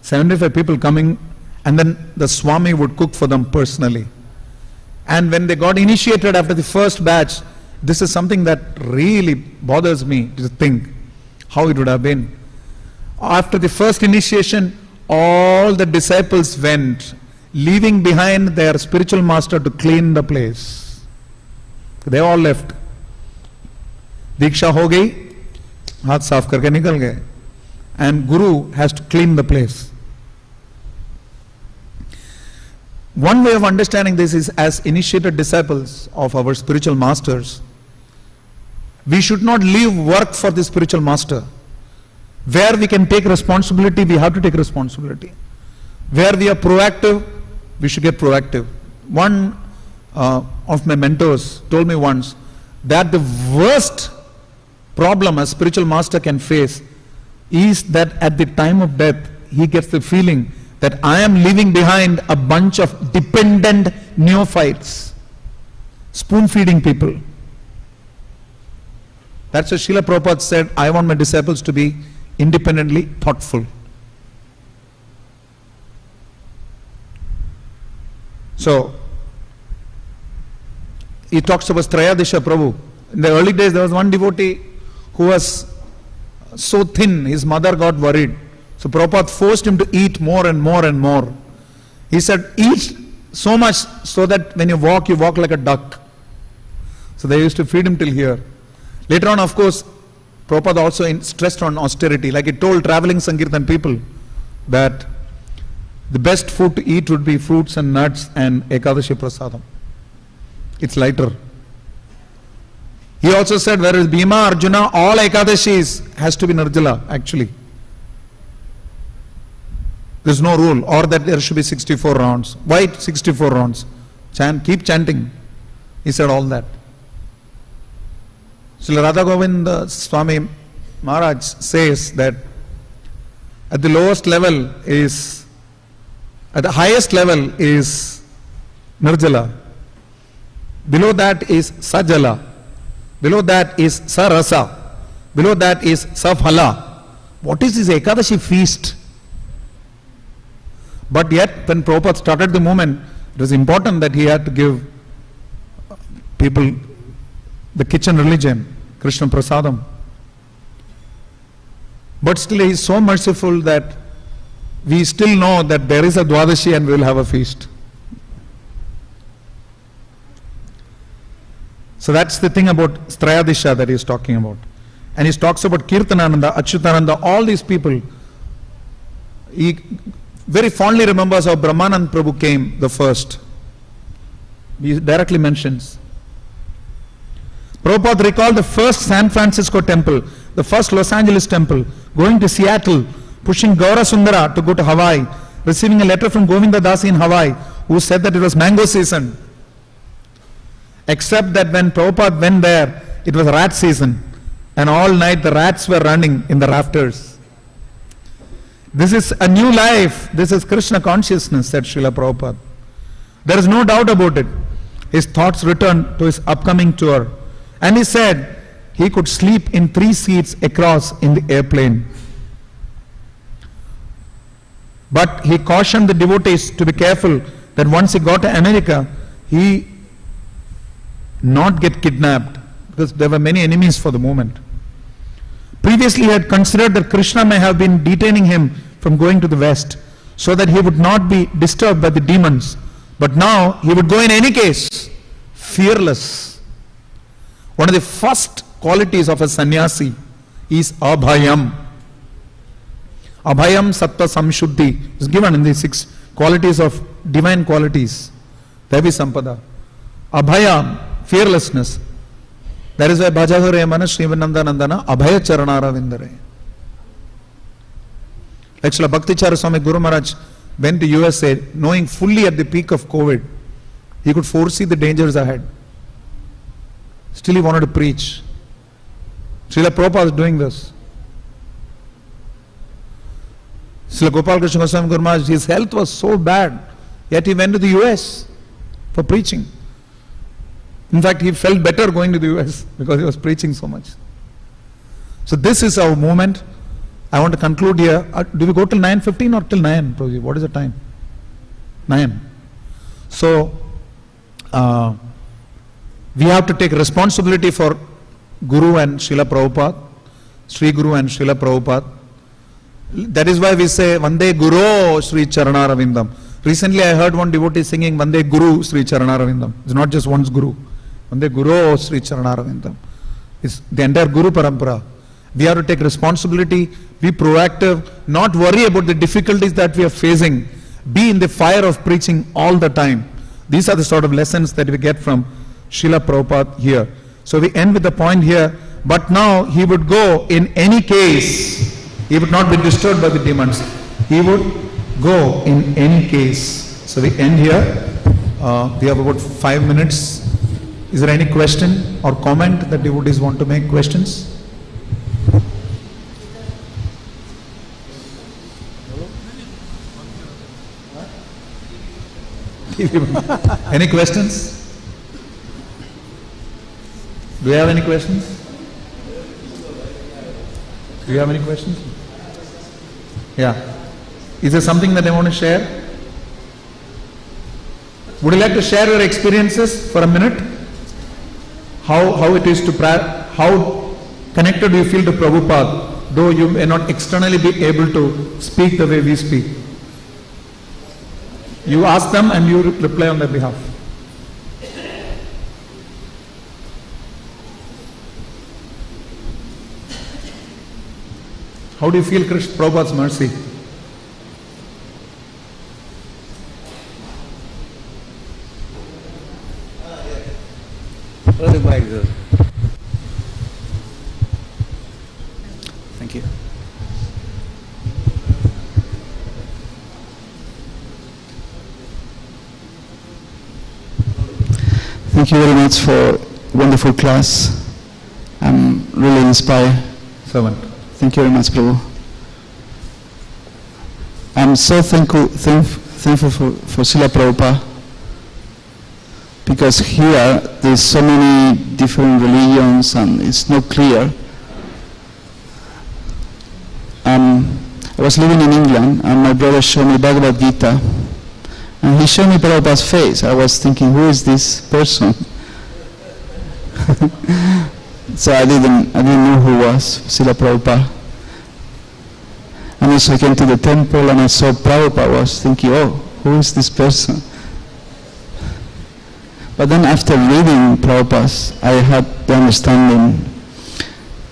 75 people coming, and then the Swami would cook for them personally. And when they got initiated after the first batch, this is something that really bothers me to think how it would have been. After the first initiation, all the disciples went, leaving behind their spiritual master to clean the place. They all left. दीक्षा हो गई, हाथ साफ करके निकल गए. and Guru has to clean the place. One way of understanding this is, as initiated disciples of our spiritual masters, we should not leave work for the spiritual master. Where we can take responsibility, we have to take responsibility. Where we are proactive, we should get proactive. One of my mentors told me once that the worst problem a spiritual master can face is that at the time of death, he gets the feeling that I am leaving behind a bunch of dependent neophytes, spoon-feeding people. That's what Srila Prabhupada said, I want my disciples to be independently thoughtful. So, he talks about Trayadisha Prabhu. In the early days, there was one devotee who was so thin, his mother got worried. So Prabhupada forced him to eat more and more and more. He said, eat so much so that when you walk like a duck. So they used to feed him till here. Later on, of course, Prabhupada also stressed on austerity. Like he told traveling Sankirtan people that the best food to eat would be fruits and nuts and Ekadashi Prasadam. It's lighter. He also said, whereas Bhima, Arjuna, all Ekadashis has to be Nirjala, actually. There's no rule, or that there should be 64 rounds. Why 64 rounds? Keep chanting. He said all that. Srila Radha Govinda Swami Maharaj says that at the lowest level is, at the highest level is Nirjala. Below that is Sajala. Below that is Sarasa. Below that is Safala. What is this Ekadashi feast? But yet, when Prabhupada started the movement, it was important that he had to give people the kitchen religion, Krishna Prasadam. But still, he is so merciful that we still know that there is a Dwadashi and we will have a feast. So that's the thing about Trayadisha that he is talking about. And he talks about Kirtanananda, Achyutananda, all these people. He very fondly remembers how Brahmanand Prabhu came the first. He directly mentions. Prabhupada recalled the first San Francisco temple, the first Los Angeles temple, going to Seattle, pushing Gaura Sundara to go to Hawaii, receiving a letter from Govinda Dasi in Hawaii, who said that it was mango season. Except that when Prabhupada went there, it was rat season, and all night the rats were running in the rafters. This is a new life. This is Krishna consciousness, said Srila Prabhupada. There is no doubt about it. His thoughts returned to his upcoming tour. And he said he could sleep in 3 seats across in the airplane. But he cautioned the devotees to be careful that once he got to America, he not get kidnapped, because there were many enemies for the movement. Previously, he had considered that Krishna may have been detaining him from going to the west, so that he would not be disturbed by the demons. But now, he would go in any case, fearless. One of the first qualities of a sannyasi is abhayam. Abhayam sattva samshuddhi is given in the 6 qualities of divine qualities. Devi sampada. Abhayam, fearlessness. That is why Bhajahare Mana Srivananda Nandana Abhaya Charanara Vindare. Actually, Bhaktichara Swami Guru Maharaj went to USA knowing fully at the peak of COVID, he could foresee the dangers ahead. Still he wanted to preach. Srila Prabhupada is doing this. Srila Gopal Krishna Goswami Guru Maharaj, his health was so bad, yet he went to the US for preaching. In fact, he felt better going to the US because he was preaching so much. So this is our movement. I want to conclude here. Do we go till 9:15 or till 9, Prabhuji? What is the time? 9. So, we have to take responsibility for Guru and Srila Prabhupada, Sri Guru and Srila Prabhupada. That is why we say, Vande Guru Sri Charanaravindam. Recently I heard one devotee singing Vande Guru Sri Charanaravindam. It's not just one's Guru. Vande Guru Sri Charanaravindam. It's the entire Guru Parampara. We have to take responsibility, be proactive, not worry about the difficulties that we are facing, be in the fire of preaching all the time. These are the sort of lessons that we get from Srila Prabhupada here. So we end with the point here, but now he would go in any case, he would not be disturbed by the demons. He would go in any case. So we end here. We have about 5 minutes. Is there any question or comment that devotees want to make? Questions? Any questions? Do you have any questions? Do you have any questions? Yeah. Is there something that I want to share? Would you like to share your experiences for a minute? How it is to how connected do you feel to Prabhupada, though you may not externally be able to speak the way we speak? You ask them and you reply on their behalf. How do you feel Prabhupada's mercy? Thank you. Thank you very much for wonderful class. I'm really inspired. Servant. Thank you very much, Prabhu. I'm so thankful for Srila Prabhupada, because here there's so many different religions and it's not clear. I was living in England and my brother showed me Bhagavad Gita and he showed me Prabhupada's face. I was thinking, who is this person? So I didn't know who was Srila Prabhupada. And also I came to the temple and I saw Prabhupada. I was thinking, oh, who is this person? But then after reading Prabhupada's, I had the understanding,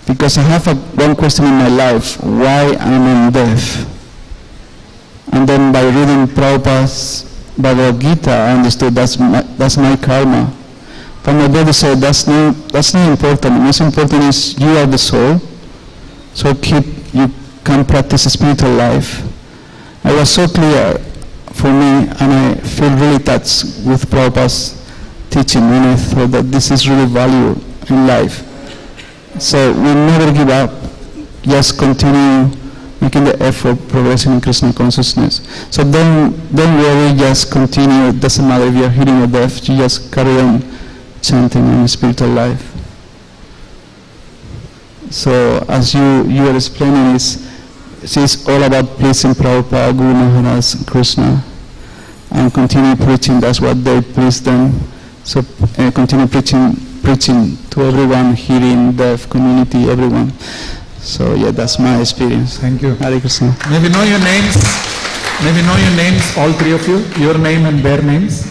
because I have one question in my life, why am I deaf? And then by reading Prabhupada's Bhagavad Gita, I understood that's my karma. But my brother said that's not important. The most important is you are the soul, so you can practice a spiritual life. It was so clear for me, and I feel really touched with Prabhupada's teaching, and I thought that this is really value in life. So we never give up, just continue making the effort, progressing in Krishna consciousness. So don't worry, just continue. It doesn't matter if you're hearing or deaf, you just carry on chanting in spiritual life. So as you are explaining, it's all about pleasing Prabhupada, Guru Maharaj, Krishna, and continue preaching. That's what they please them. So continue preaching to everyone, hearing, deaf, community, everyone. So yeah, that's my experience. Thank you. Hare Krishna. May we know your names? May we know your names, all three of you? Your name and their names?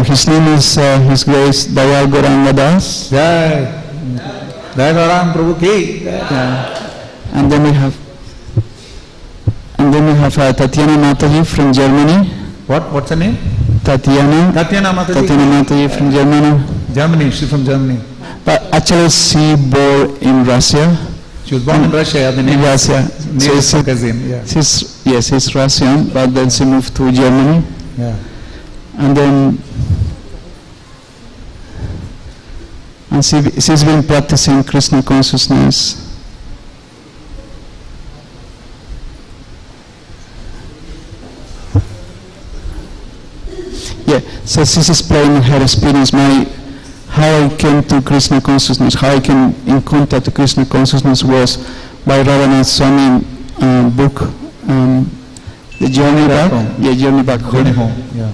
His name is His Grace Dayal Gauranga Das. Jai. Jai Gauranga Prabhu Ki. And then we have Tatiana Mataji from Germany. What's her name? Tatiana Mataji from Germany. Germany, she's from Germany. But actually she born in Russia. She was born in Russia. The name in Russia. Is Kazim, yeah. She's Russian, but then she moved to Germany. Yeah. And then she's been practicing Krishna consciousness. Yeah, so she's explaining her experience, how I came to Krishna consciousness, how I came in contact with Krishna consciousness was by Radha Swami book, The Journey Back. Yeah, Journey Back Home. Journey Home, yeah.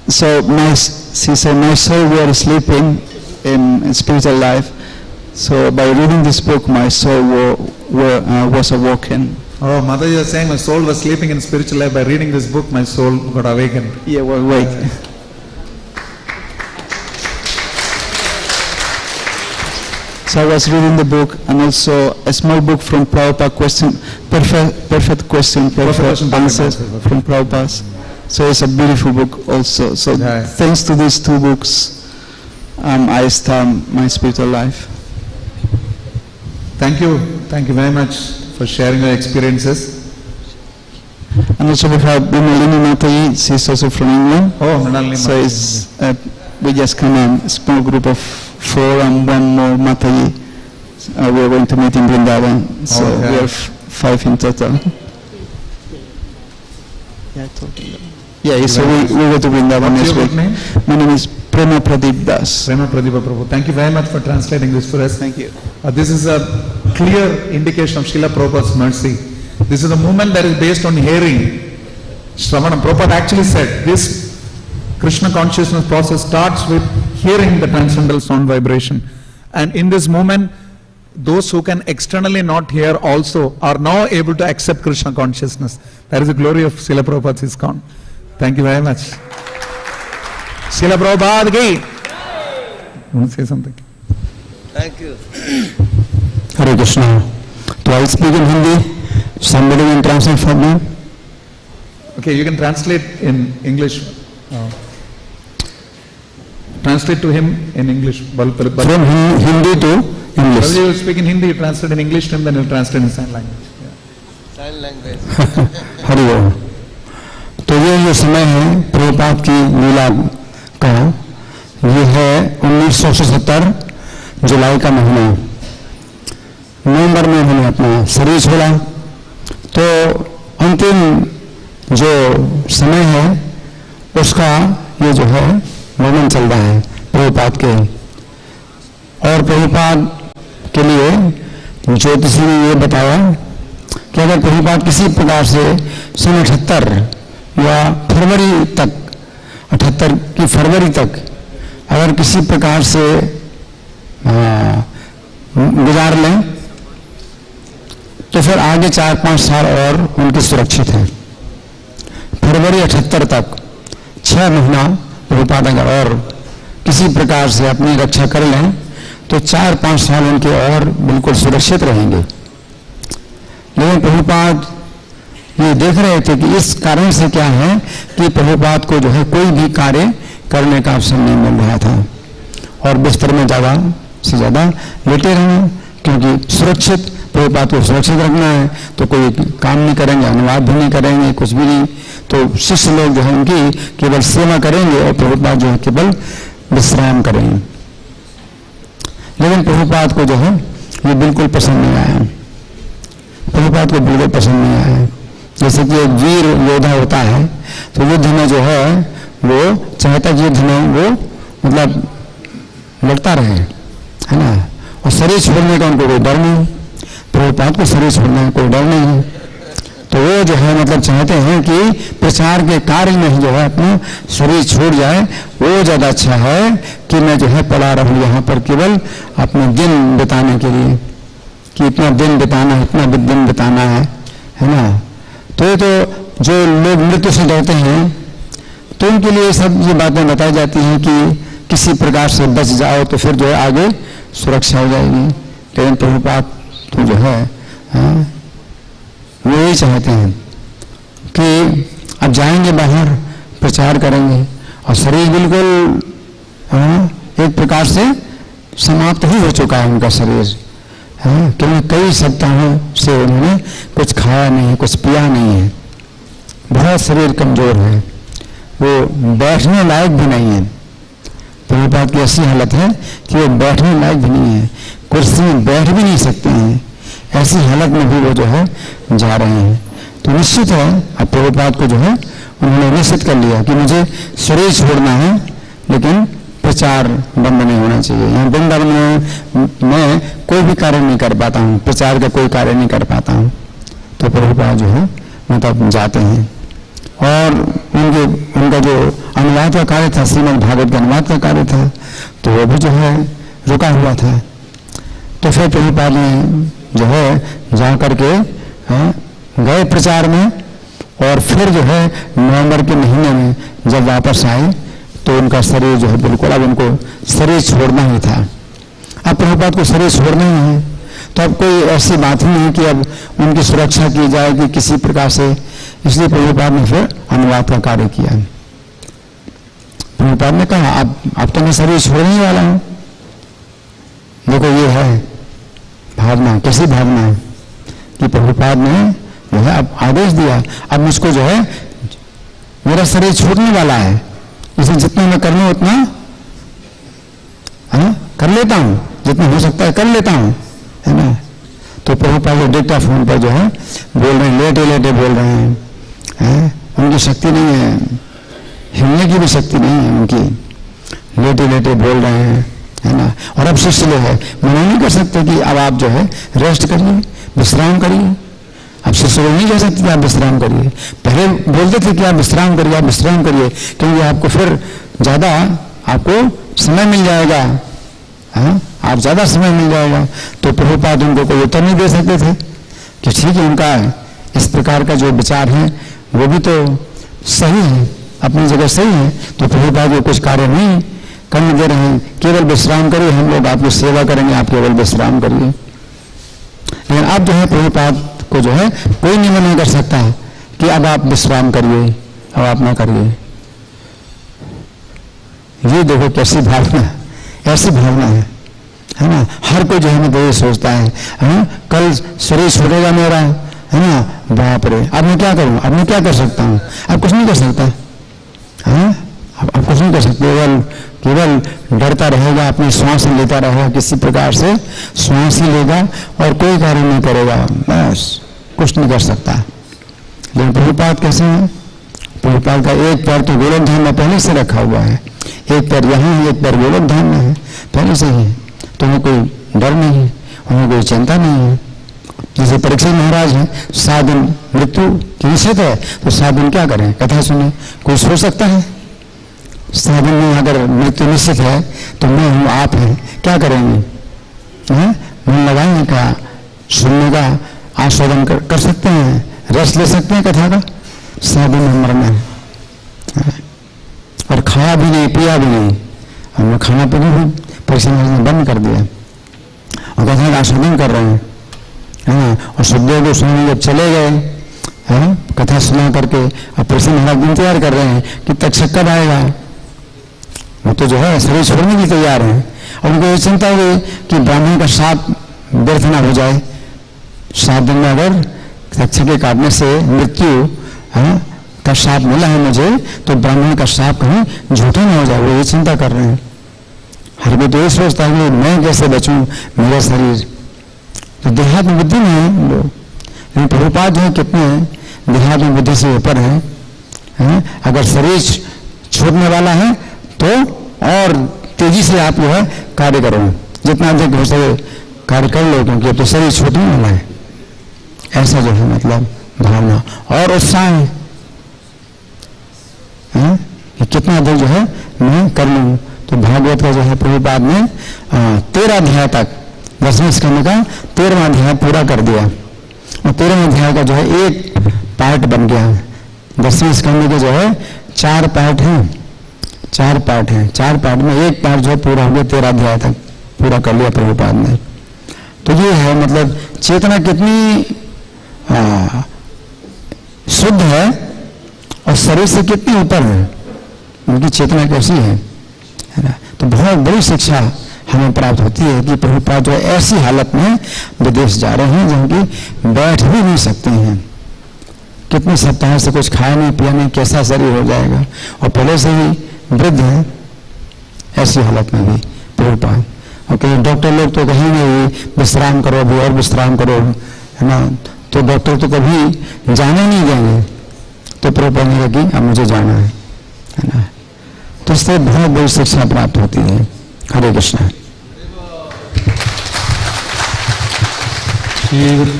So she said, my soul were sleeping in spiritual life. So by reading this book, my soul was awoken. Oh, Mataji was saying my soul was sleeping in spiritual life. By reading this book, my soul got awakened. Yeah, well, awake. So I was reading the book and also a small book from Prabhupada, perfect question, perfect answers from Prabhupada. So it's a beautiful book also. So thanks to these two books, I start my spiritual life. Thank you very much for sharing your experiences. And also we have Mrinalini Mataji, she's also from England. Oh, Mrinalini So it's, we just come in a small group of 4 and one more Mataji. We are going to meet in Vrindavan. So we are 5 in total. Yeah, so we go to Vrindavan next week. Name? My name is Prema Pradeep Das. Prema Pradeep Prabhu. Thank you very much for translating this for us. Thank you. This is a clear indication of Srila Prabhupada's mercy. This is a movement that is based on hearing. Shravana. Prabhupada actually said this Krishna consciousness process starts with hearing the transcendental sound vibration. And in this movement, those who can externally not hear also are now able to accept Krishna consciousness. That is the glory of Srila Prabhupada's Iskcon. Thank you very much. Srila Prabhupada ki. You want to say something? Thank you. Hare Krishna. Do I speak in Hindi? Somebody can translate for me? Okay, you can translate in English. Translate to him in English. From Hindi to English. Well, you speak in Hindi, you translate in English to him, then you translate in sign language. Sign language. Hari ओम। तो ये जो समय है प्रभुपाद की लीला का, ये है 1977 जुलाई का महीना। नवंबर में उन्होंने अपना शरीर छोड़ा। तो अंतिम जो समय है उसका ये जो है वर्णन चल रहा है प्रभुपाद के। और प्रभुपाद के लिए ज्योतिषी ने ये बताया कि अगर प्रभुपाद किसी प्रकार से सन 78 या फरवरी तक, 78 की फरवरी तक अगर किसी प्रकार से गुजार लें तो फिर आगे 4-5 साल और उनके सुरक्षित है। फरवरी 78 तक 6 महीना प्रभुपाद अगर और किसी प्रकार से अपनी रक्षा कर लें तो 4-5 साल उनके और बिल्कुल सुरक्षित रहेंगे। लेकिन प्रभुपाद ये देख रहे थे कि इस कारण से क्या है कि प्रभुपाद को जो है कोई भी कार्य करने का अवसर नहीं मिल रहा था और बिस्तर में ज़्यादा से ज़्यादा लेटे रहे, क्योंकि सुरक्षित प्रभुपाद को सुरक्षित रखना है तो कोई काम नहीं करेंगे, अनुवाद भी नहीं करेंगे, कुछ भी नहीं। तो शिष्य लोग जो है उनकी केवल सेवा करेंगे और प्रभुपाद जो है केवल विश्राम करेंगे। लेकिन प्रभुपाद को जो है ये बिल्कुल पसंद नहीं आया। प्रभुपाद को बिल्कुल पसंद नहीं आया। जैसे कि एक वीर योद्धा होता है तो युद्ध में जो है वो चाहता कि युद्ध में वो मतलब लड़ता रहे, है ना, और शरीर छोड़ने का उनको कोई डर नहीं। प्रभुपाद को शरीर छोड़ने का कोई डर नहीं है। तो वो जो है मतलब चाहते हैं कि प्रचार के कार्य में जो है अपना शरीर छोड़ जाए, वो ज़्यादा अच्छा है कि मैं जो है पड़ा रहूं यहाँ पर केवल अपने दिन बिताने के लिए, कि इतना दिन बिताना है, इतना दिन बिताना है ना। तो ये तो जो लोग मृत्यु से डरते हैं तो उनके लिए सब ये बातें बताई जाती हैं कि किसी प्रकार से बच जाओ तो फिर जो है आगे सुरक्षा हो जाएगी। लेकिन प्रभुपाद तो जो है वो यही चाहते हैं कि अब जाएंगे बाहर, प्रचार करेंगे और शरीर बिल्कुल एक प्रकार से समाप्त ही हो चुका है उनका शरीर, क्योंकि कई सप्ताहों से उन्होंने कुछ खाया नहीं, कुछ पिया नहीं है, बहुत शरीर कमजोर है, वो बैठने लायक भी नहीं है। प्रभुपाद की ऐसी हालत है कि वो बैठने लायक भी नहीं है, कुर्सी में बैठ भी नहीं सकते हैं। ऐसी हालत में भी वो जो है जा रहे हैं। तो निश्चित है अब प्रभुपाद को जो है उन्होंने निश्चित कर लिया कि मुझे शरीर छोड़ना है लेकिन प्रचार बंद नहीं होना चाहिए। यहाँ वृंदावन में मैं कोई भी कार्य नहीं कर पाता हूँ, प्रचार का कोई कार्य नहीं कर पाता हूँ। तो प्रभुपाद जो है मतलब जाते हैं और उनका जो अनुवाद का कार्य था, श्रीमद् भागवत का अनुवाद का कार्य था, तो वो भी जो है रुका हुआ था। तो फिर प्रभुपाद ने जो है जा करके गए प्रचार में और फिर जो है नवंबर के महीने में जब वापस आए तो उनका शरीर जो है बिल्कुल अब उनको शरीर छोड़ना ही था। अब प्रभुपाद को शरीर छोड़ना ही है, तो अब कोई ऐसी बात ही नहीं कि अब उनकी सुरक्षा की जाएगी किसी प्रकार से। इसलिए प्रभुपाद ने फिर अनुवाद का कार्य किया। प्रभुपाद ने कहा अब तो मैं शरीर छोड़ने ही वाला हूं। देखो ये है भावना, कैसी भावना है कि प्रभुपाद ने जो है अब आदेश दिया, अब मुझको जो है मेरा शरीर छूटने वाला है, इसे जितना मैं कर लूं उतना कर लेता हूं, जितना हो सकता है कर लेता हूं, है ना। तो प्रभुपाद जो डिक्टा फोन पर जो है बोल रहे हैं, लेटे लेटे बोल रहे हैं, उनकी शक्ति नहीं है, हिलने की भी शक्ति नहीं है उनकी, लेटे लेटे बोल रहे हैं, है ना। और अब शिष्य लोग है मना नहीं कर सकते कि अब आप जो है रेस्ट करिए, विश्राम करिए। अब शिष्य लोग नहीं कह सकते कि आप विश्राम करिए। पहले बोलते थे कि आप विश्राम करिए, आप विश्राम करिए, क्योंकि आपको फिर ज्यादा आपको समय मिल जाएगा, हाँ, आप ज्यादा समय मिल जाएगा। तो प्रभुपाद उनको कोई उत्तर नहीं दे सकते थे कि ठीक है, उनका इस प्रकार का जो विचार है वो भी तो सही है, अपनी जगह सही है। तो प्रभुपाद को कुछ कार्य नहीं करने दे रहे हैं, केवल विश्राम करिए, हम लोग आपकी सेवा करेंगे, आप केवल विश्राम करिए। लेकिन अब जो है प्रभुपाद को जो है कोई नहीं मना कर सकता कि अब आप विश्राम करिए, अब आप ना करिए। ये देखो कैसी भावना, ऐसी भावना है ना। हर कोई जो है ना ये सोचता है, कल शरीर छोड़ेगा मेरा, है ना, बाप रे अब मैं क्या करूं, अब मैं क्या कर सकता हूं, अब कुछ नहीं कर सकता, अब कुछ नहीं कर सकते, केवल डरता रहेगा, अपनी श्वास लेता रहेगा, किसी प्रकार से श्वास ही लेगा और कोई कार्य नहीं करेगा, बस कुछ नहीं कर सकता। लेकिन प्रभुपाद कैसे हैं? प्रभुपाद का एक पैर तो गोलोक धाम में पहले से रखा हुआ है, एक पैर यहाँ है, एक पैर गोलोक धाम में है, पहले से ही, तो उन्हें कोई डर नहीं है, उन्हें कोई चिंता नहीं है। जैसे परीक्षित महाराज हैं, 7 दिन मृत्यु की निश्चित है, तो 7 दिन क्या करें, कथा सुने, कोई सोच सकता है? 7 दिन में अगर मृत्यु निश्चित है तो मैं हूं, आप हैं, क्या करेंगे? मन लगाएंगे का, सुनने का आस्वादन कर सकते हैं, रस ले सकते हैं कथा का। 7 दिन में मरना है और खाया भी नहीं, पिया भी नहीं, हमने खाना पीना भी परीक्षित महाराज ने बंद कर दिया और कथा का आस्वादन कर रहे हैं, है ना। और सुखदेव गोस्वामी जब चले गए कथा सुना करके, अब परीक्षित महाराज इंतजार कर रहे हैं कि तक्षक कब आएगा। वो तो जो है शरीर छोड़ने की तैयार है, और उनको ये चिंता हुई कि ब्राह्मण का शाप व्यर्थ ना हो जाए। 7 दिन में अगर तक्षक के काटने से मृत्यु का शाप मिला है मुझे, तो ब्राह्मण का शाप कहीं झूठा ना हो जाए, वो ये चिंता कर रहे हैं। हर कोई तो ये सोचता है कि मैं कैसे बचूं, मेरा शरीर तो देहात्म बुद्धि में है लोग। लेकिन प्रभुपाद जो है कितने देहात्म बुद्धि से ऊपर है। अगर शरीर छोड़ने वाला है तो और तेजी से आप जो है कार्य करो, जितना अधिक हो सके कार्य कर लो, क्योंकि अब तो शरीर छूटने वाला है। ऐसा जो है मतलब भावना और उत्साह है कि कितना अधिक जो है मैं कर लूं। तो भागवत का जो है प्रभुपाद ने 13 अध्याय तक, 10वें स्कंद का 13वां अध्याय पूरा कर दिया, और 13वें अध्याय का जो है एक पार्ट बन गया। 10वें स्कंद के जो है 4 पार्ट हैं, 4 पार्ट हैं, 4 पार्ट में एक पार्ट जो है पूरा हो गया, 13 अध्याय तक पूरा कर लिया प्रभुपाद ने। तो ये है मतलब चेतना कितनी शुद्ध है और शरीर से कितनी ऊपर है, उनकी चेतना कैसी है ना। तो बहुत बड़ी शिक्षा हमें प्राप्त होती है कि प्रभुपाद जो है ऐसी हालत में विदेश जा रहे हैं जिनकी बैठ भी नहीं सकते हैं, कितने सप्ताह से कुछ खाया नहीं पिया नहीं, कैसा शरीर हो जाएगा, और पहले से ही वृद्ध है, ऐसी हालत में भी प्रभुपाद। और कई डॉक्टर लोग तो कहेंगे विश्राम करो, अभी और विश्राम करो, है ना, तो डॉक्टर तो कभी जाने नहीं देंगे, तो प्रभुपाद ने कहा कि अब मुझे जाना है ना। तो इससे बहुत बड़ी शिक्षा प्राप्त होती है। हरे कृष्णा।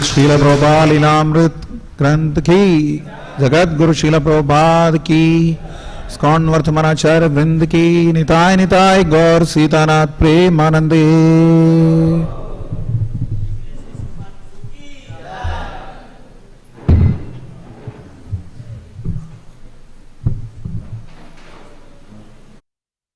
श्रील प्रभुपाद लीलामृत ग्रंथ की, जगत गुरु श्रील प्रभुपाद की, इस्कॉन वर्तमानाचार्य वृंद की, निताय निताय गौर सीतानाथ प्रेमानंदे।